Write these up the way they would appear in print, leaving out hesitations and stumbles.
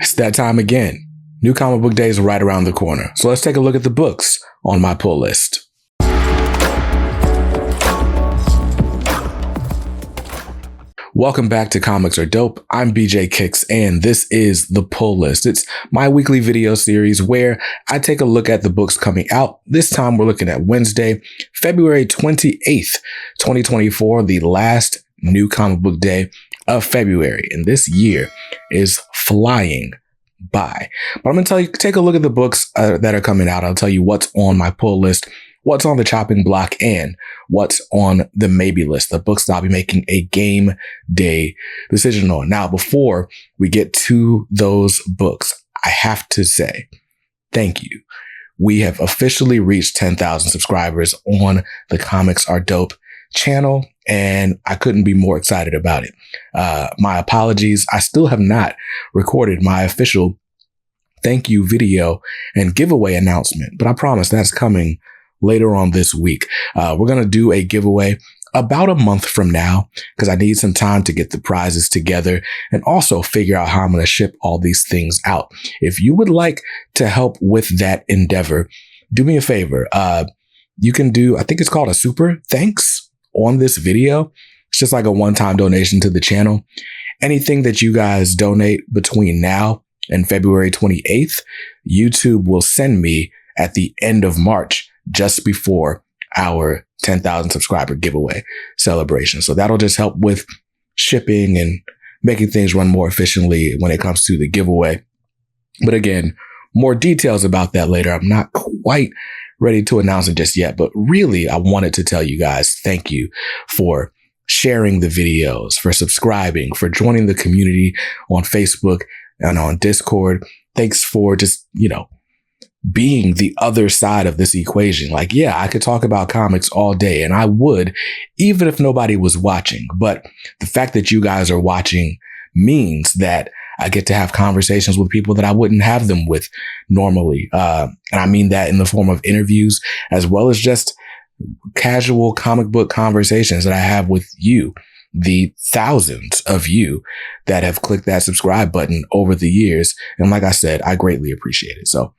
It's that time again. New comic book days are right around the corner. So let's take a look at the books on my pull list. Welcome back to Comics Are Dope. I'm BJ Kicks, and this is The Pull List. It's my weekly video series where I take a look at the books coming out. This time we're looking at Wednesday, February 28th, 2024, the last new comic book day of February. And this year is flying by. But I'm going to tell you, take a look at the books that are coming out. I'll tell you what's on my pull list, what's on the chopping block, and what's on the maybe list, the books that I'll be making a game day decision on. Now, before we get to those books, I have to say thank you. We have officially reached 10,000 subscribers on the Comics Are Dope channel, and I couldn't be more excited about it. My apologies. I still have not recorded my official thank you video and giveaway announcement, but I promise that's coming later on this week. We're going to do a giveaway about a month from now because I need some time to get the prizes together and also figure out how I'm going to ship all these things out. If you would like to help with that endeavor, do me a favor. You can do, I think it's called a super thanks on this video. It's just like a one-time donation to the channel. Anything that you guys donate between now and February 28th, YouTube will send me at the end of March, just before our 10,000 subscriber giveaway celebration. So that'll just help with shipping and making things run more efficiently when it comes to the giveaway. But again, more details about that later. I'm not quite ready to announce it just yet, but really I wanted to tell you guys, thank you for sharing the videos, for subscribing, for joining the community on Facebook and on Discord. Thanks for just, being the other side of this equation. Like, yeah, I could talk about comics all day, and I would, even if nobody was watching. But the fact that you guys are watching means that I get to have conversations with people that I wouldn't have them with normally. And I mean that in the form of interviews, as well as just casual comic book conversations that I have with you, the thousands of you that have clicked that subscribe button over the years. And like I said, I greatly appreciate it. So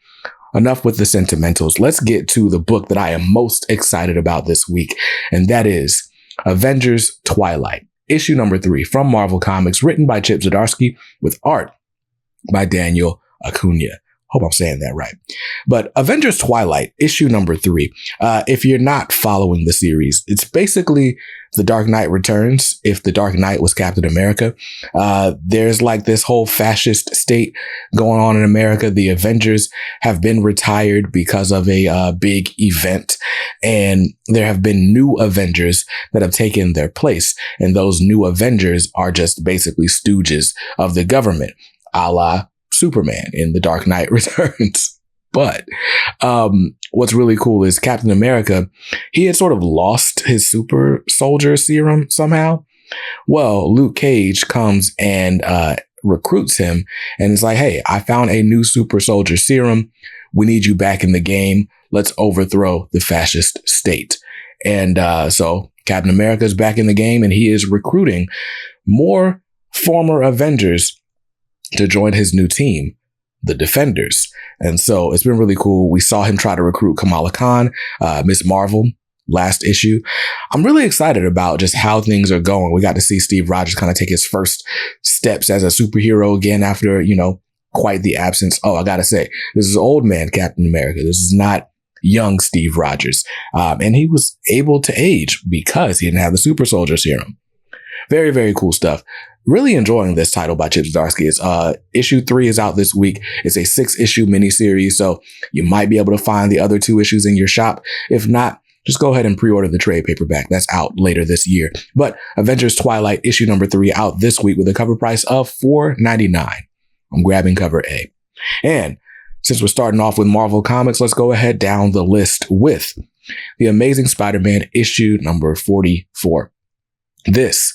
enough with the sentimentals. Let's get to the book that I am most excited about this week, and that is Avengers Twilight, issue number 3 from Marvel Comics, written by Chip Zdarsky with art by Daniel Acuna. Hope I'm saying that right. But Avengers Twilight, issue number 3. If you're not following the series, it's basically The Dark Knight Returns if The Dark Knight was Captain America. There's like this whole fascist state going on in America. The Avengers have been retired because of a big event, and there have been new Avengers that have taken their place. And those new Avengers are just basically stooges of the government, a la Superman in The Dark Knight Returns. But what's really cool is Captain America, he had sort of lost his super soldier serum somehow. Well, Luke Cage comes and recruits him and is like, hey, I found a new super soldier serum. We need you back in the game. Let's overthrow the fascist state. And so Captain America is back in the game, and he is recruiting more former Avengers to join his new team, the Defenders. And so it's been really cool. We saw him try to recruit Kamala Khan, Miss Marvel, last issue. I'm really excited about just how things are going. We got to see Steve Rogers kind of take his first steps as a superhero again after, quite the absence. Oh, I got to say, this is old man Captain America. This is not young Steve Rogers. And he was able to age because he didn't have the super soldier serum. Very, very cool stuff. Really enjoying this title by Chip Zdarsky. It's issue 3 is out this week. It's a 6-issue miniseries, so you might be able to find the other 2 issues in your shop. If not, just go ahead and pre-order the trade paperback. That's out later this year. But Avengers Twilight, issue number 3, out this week with a cover price of $4.99. I'm grabbing cover A. And since we're starting off with Marvel Comics, let's go ahead down the list with The Amazing Spider-Man, issue number 44. This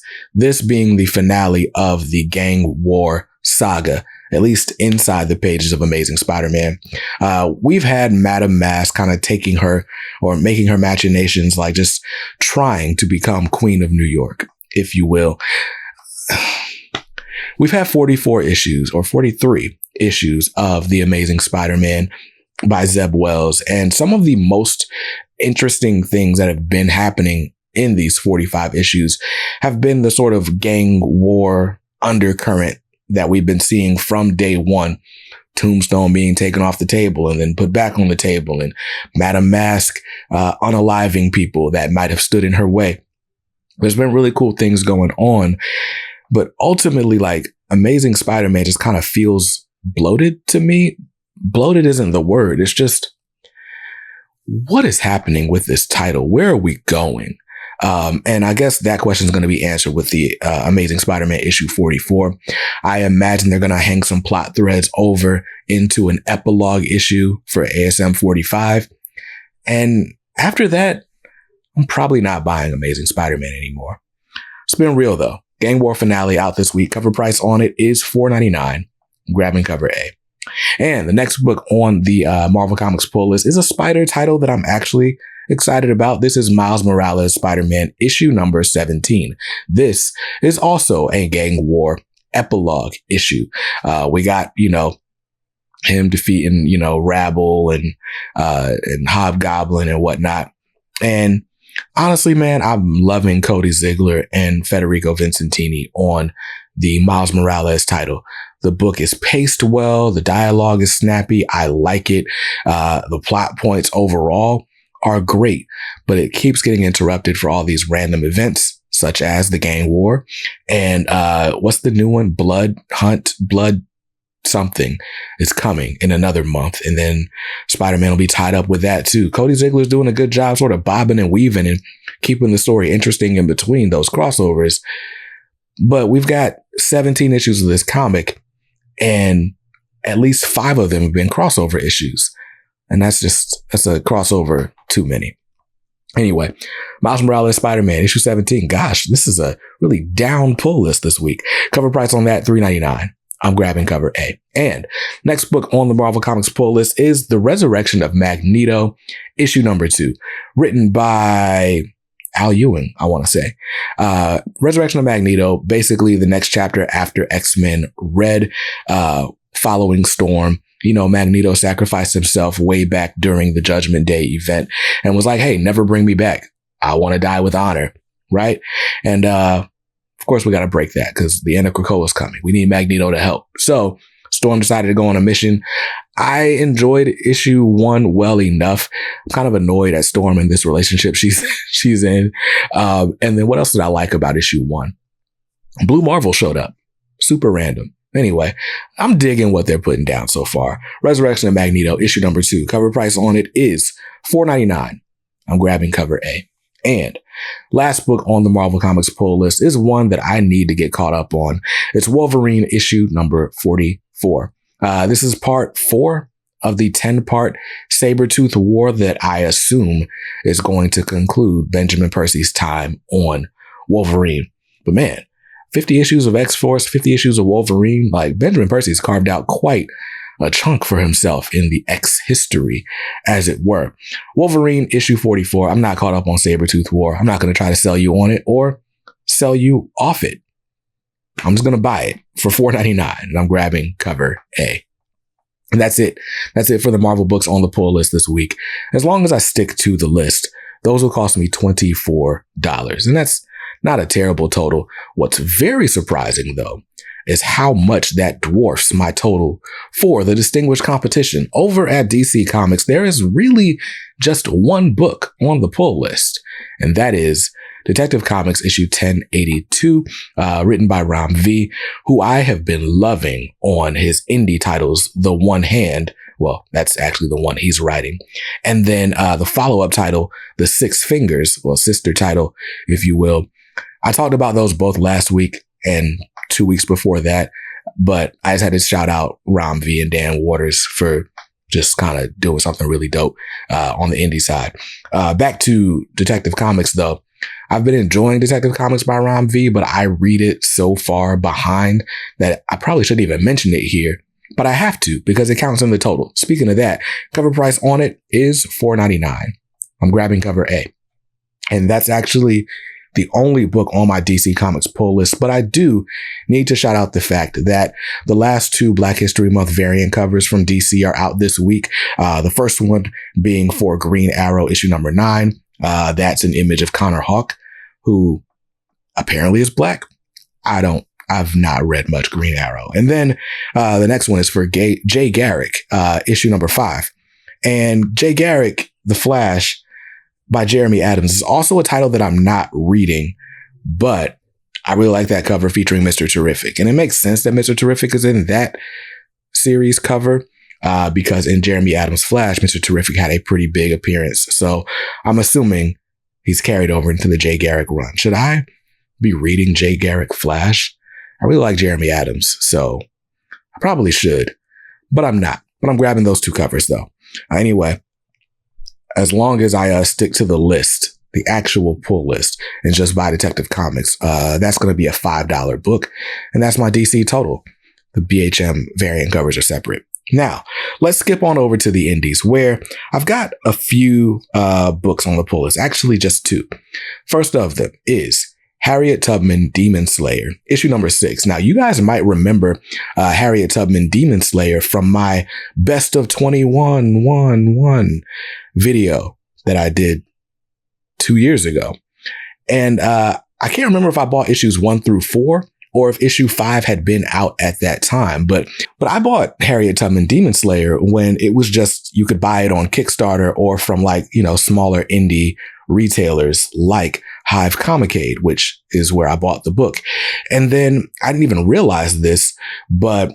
being the finale of the gang war saga, at least inside the pages of Amazing Spider-Man. We've had Madame Mask kind of taking her or making her machinations, like just trying to become Queen of New York, if you will. we've had 44 issues or 43 issues of The Amazing Spider-Man by Zeb Wells. And some of the most interesting things that have been happening in these 45 issues have been the sort of gang war undercurrent that we've been seeing from day one. Tombstone being taken off the table and then put back on the table, and Madame Mask unaliving people that might have stood in her way. There's been really cool things going on, but ultimately, like, Amazing Spider-Man just kind of feels bloated to me. Bloated isn't the word. It's just, what is happening with this title? Where are we going? And I guess that question is going to be answered with the Amazing Spider-Man issue 44. I imagine they're going to hang some plot threads over into an epilogue issue for ASM 45. And after that, I'm probably not buying Amazing Spider-Man anymore. It's been real though. Gang War finale out this week. Cover price on it is $4.99. I'm grabbing cover A. And the next book on the Marvel Comics pull list is a Spider title that I'm actually excited about. This is Miles Morales Spider-Man issue number 17. This is also a gang war epilogue issue. We got, him defeating, Rabble and Hobgoblin and whatnot. And honestly, man, I'm loving Cody Ziegler and Federico Vincentini on the Miles Morales title. The book is paced well. The dialogue is snappy. I like it. The plot points overall are great, but it keeps getting interrupted for all these random events, such as the gang war. And what's the new one? Blood something is coming in another month. And then Spider-Man will be tied up with that too. Cody Ziegler's doing a good job sort of bobbing and weaving and keeping the story interesting in between those crossovers. But we've got 17 issues of this comic, and at least 5 of them have been crossover issues. And that's a crossover too many. Anyway, Miles Morales Spider-Man issue 17. Gosh, this is a really down pull list this week. Cover price on that, $3.99. I'm grabbing cover A. And next book on the Marvel Comics pull list is The Resurrection of Magneto, issue number 2, written by Al Ewing, I want to say. Resurrection of Magneto, basically the next chapter after X-Men Red, following Storm. Magneto sacrificed himself way back during the Judgment Day event and was like, hey, never bring me back. I want to die with honor. Right. And, of course, we got to break that because the end of Krakoa is coming. We need Magneto to help. So Storm decided to go on a mission. I enjoyed issue 1 well enough. I'm kind of annoyed at Storm in this relationship she's in. And then what else did I like about issue 1? Blue Marvel showed up. Super random. Anyway, I'm digging what they're putting down so far. Resurrection of Magneto, issue number 2. Cover price on it is $4.99. I'm grabbing cover A. And last book on the Marvel Comics pull list is one that I need to get caught up on. It's Wolverine issue number 44. This is part 4 of the 10-part Sabretooth War that I assume is going to conclude Benjamin Percy's time on Wolverine. But man, 50 issues of X-Force, 50 issues of Wolverine, like Benjamin Percy's carved out quite a chunk for himself in the X history, as it were. Wolverine issue 44. I'm not caught up on Sabretooth War. I'm not going to try to sell you on it or sell you off it. I'm just going to buy it for $4.99 and I'm grabbing cover A. And that's it. That's it for the Marvel books on the pull list this week. As long as I stick to the list, those will cost me $24. And that's not a terrible total. What's very surprising, though, is how much that dwarfs my total for the distinguished competition. Over at DC Comics, there is really just one book on the pull list, and that is Detective Comics issue 1082, written by Ram V, who I have been loving on his indie titles, The One Hand. Well, that's actually the one he's writing. And then the follow-up title, The Six Fingers, well, sister title, if you will. I talked about those both last week and 2 weeks before that, but I just had to shout out Ram V and Dan Waters for just kind of doing something really dope on the indie side. Back to Detective Comics, though. I've been enjoying Detective Comics by Ram V, but I read it so far behind that I probably shouldn't even mention it here, but I have to because it counts in the total. Speaking of that, cover price on it is $4.99. I'm grabbing cover A. And that's actually the only book on my DC Comics pull list, but I do need to shout out the fact that the last 2 Black History Month variant covers from DC are out this week. The first one being for Green Arrow issue number 9. That's an image of Connor Hawke, who apparently is Black. I've not read much Green Arrow. And then the next one is for Jay Garrick, issue number 5. And Jay Garrick, The Flash, by Jeremy Adams, is also a title that I'm not reading, but I really like that cover featuring Mr. Terrific. And it makes sense that Mr. Terrific is in that series cover because in Jeremy Adams' Flash, Mr. Terrific had a pretty big appearance. So I'm assuming he's carried over into the Jay Garrick run. Should I be reading Jay Garrick Flash? I really like Jeremy Adams, so I probably should, but I'm not. But I'm grabbing those 2 covers though. Anyway, as long as I stick to the list, the actual pull list, and just buy Detective Comics, that's going to be a $5 book. And that's my DC total. The BHM variant covers are separate. Now, let's skip on over to the indies, where I've got a few books on the pull list, actually just 2. First of them is Harriet Tubman Demon Slayer, issue number 6. Now, you guys might remember Harriet Tubman Demon Slayer from my Best of 21 video that I did 2 years ago. And I can't remember if I bought issues 1 through 4 or if issue 5 had been out at that time. But I bought Harriet Tubman Demon Slayer when it was just, you could buy it on Kickstarter or from smaller indie retailers like Hive Comicade, which is where I bought the book. And then I didn't even realize this, but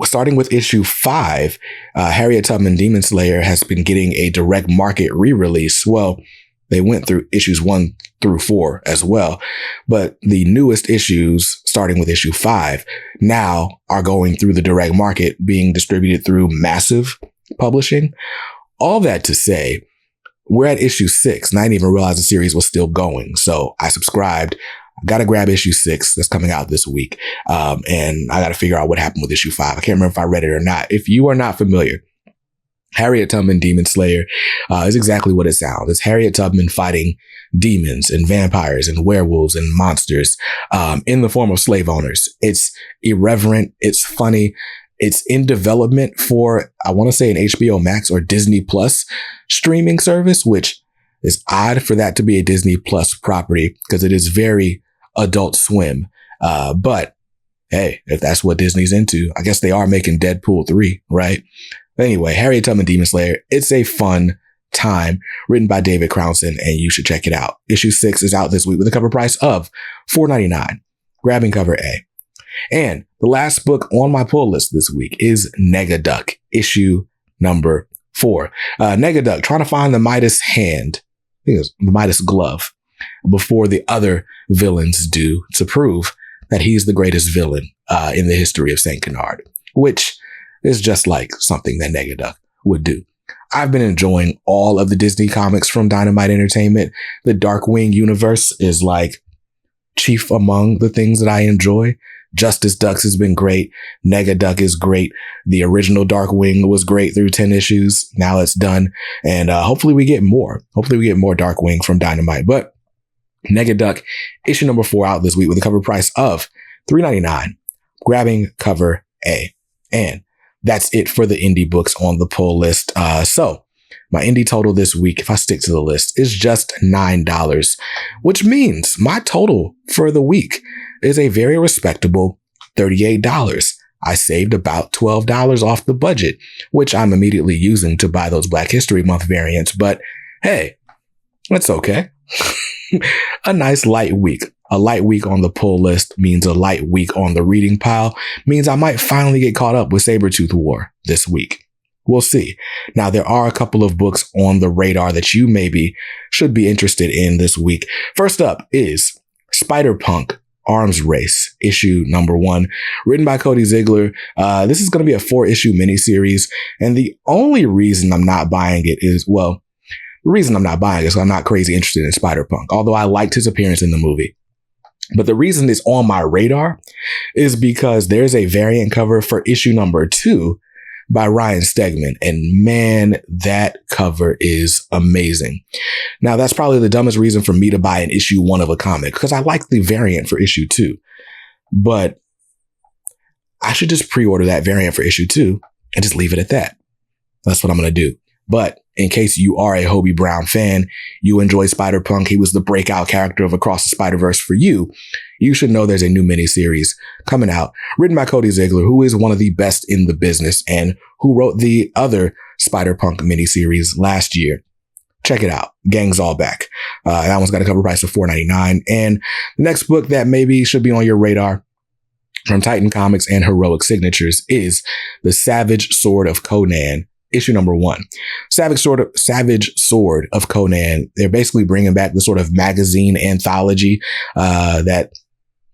starting with issue 5, Harriet Tubman Demon Slayer has been getting a direct market re-release. Well, they went through issues 1 through 4 as well, but the newest issues, starting with issue 5, now are going through the direct market, being distributed through Massive Publishing. All that to say, we're at issue 6, and I didn't even realize the series was still going. So I subscribed. I got to grab issue 6 that's coming out this week. And I got to figure out what happened with issue 5. I can't remember if I read it or not. If you are not familiar, Harriet Tubman Demon Slayer is exactly what it sounds. It's Harriet Tubman fighting demons and vampires and werewolves and monsters in the form of slave owners. It's irreverent. It's funny. It's in development for, I want to say, an HBO Max or Disney Plus streaming service, which is odd for that to be a Disney Plus property because it is very Adult Swim. But hey, if that's what Disney's into, I guess they are making Deadpool 3, right? But anyway, Harriet Tubman Demon Slayer, it's a fun time, written by David Crownson, and you should check it out. Issue 6 is out this week with a cover price of $4.99. Grabbing cover A. And the last book on my pull list this week is Negaduck, issue number 4. Negaduck trying to find the Midas hand, I think it's the Midas glove, before the other villains do, to prove that he's the greatest villain in the history of St. Canard, which is just like something that Negaduck would do. I've been enjoying all of the Disney comics from Dynamite Entertainment. The Darkwing universe is like chief among the things that I enjoy. Justice Ducks has been great. Negaduck is great. The original Darkwing was great through 10 issues. Now it's done. And hopefully we get more. Hopefully we get more Darkwing from Dynamite. But Negaduck, issue number 4 out this week with a cover price of $3.99. Grabbing cover A. And that's it for the indie books on the pull list. So my indie total this week, if I stick to the list, is just $9, which means my total for the week is a very respectable $38. I saved about $12 off the budget, which I'm immediately using to buy those Black History Month variants. But hey, that's okay. A nice light week. A light week on the pull list means a light week on the reading pile, means I might finally get caught up with Sabretooth War this week. We'll see. Now, there are a couple of books on the radar that you maybe should be interested in this week. First up is Spider-Punk Arms Race, issue number 1, written by Cody Ziegler. This is going to be a 4-issue miniseries. And the only reason I'm not buying it is, well, the reason I'm not buying it is I'm not crazy interested in Spider-Punk, although I liked his appearance in the movie. But the reason it's on my radar is because there's a variant cover for issue number 2 by Ryan Stegman. And man, that cover is amazing. Now, that's probably the dumbest reason for me to buy an issue 1 of a comic, because I like the variant for issue 2. But I should just pre-order that variant for issue 2 and just leave it at that. That's what I'm going to do. But in case you are a Hobie Brown fan, you enjoy Spider-Punk, he was the breakout character of Across the Spider-Verse for you, you should know there's a new miniseries coming out, written by Cody Ziegler, who is one of the best in the business and who wrote the other Spider-Punk miniseries last year. Check it out. Gang's All Back. That one's got a cover price of $4.99. And the next book that maybe should be on your radar from Titan Comics and Heroic Signatures is The Savage Sword of Conan, issue number 1. Savage Sword of Conan. They're basically bringing back the sort of magazine anthology that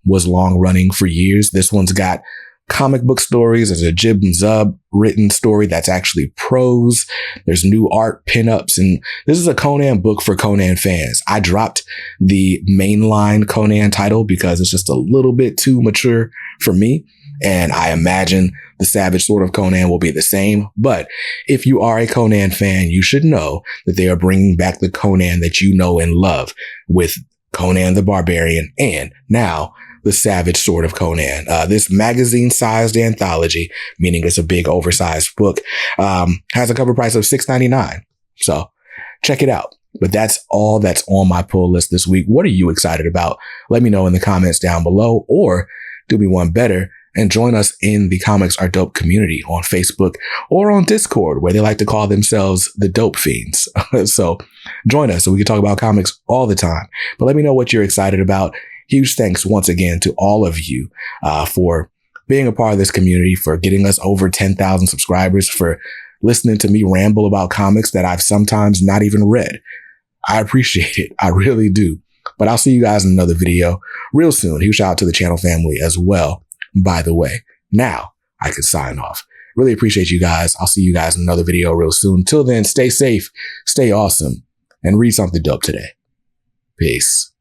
was long running for years. This one's got comic book stories. There's a Jib and Zub written story that's actually prose. There's new art, pinups, and this is a Conan book for Conan fans. I dropped the mainline Conan title because it's just a little bit too mature for me. And I imagine The Savage Sword of Conan will be the same. But if you are a Conan fan, you should know that they are bringing back the Conan that you know and love with Conan the Barbarian and now The Savage Sword of Conan. This magazine-sized anthology, meaning it's a big oversized book, has a cover price of $6.99. So check it out. But that's all that's on my pull list this week. What are you excited about? Let me know in the comments down below, or do me one better and join us in the Comics Are Dope community on Facebook or on Discord, where they like to call themselves the Dope Fiends. So join us so we can talk about comics all the time. But let me know what you're excited about. Huge thanks once again to all of you for being a part of this community, for getting us over 10,000 subscribers, for listening to me ramble about comics that I've sometimes not even read. I appreciate it. I really do. But I'll see you guys in another video real soon. Huge shout out to the channel family as well, by the way. Now I can sign off. Really appreciate you guys. I'll see you guys in another video real soon. Till then, stay safe, stay awesome, and read something dope today. Peace.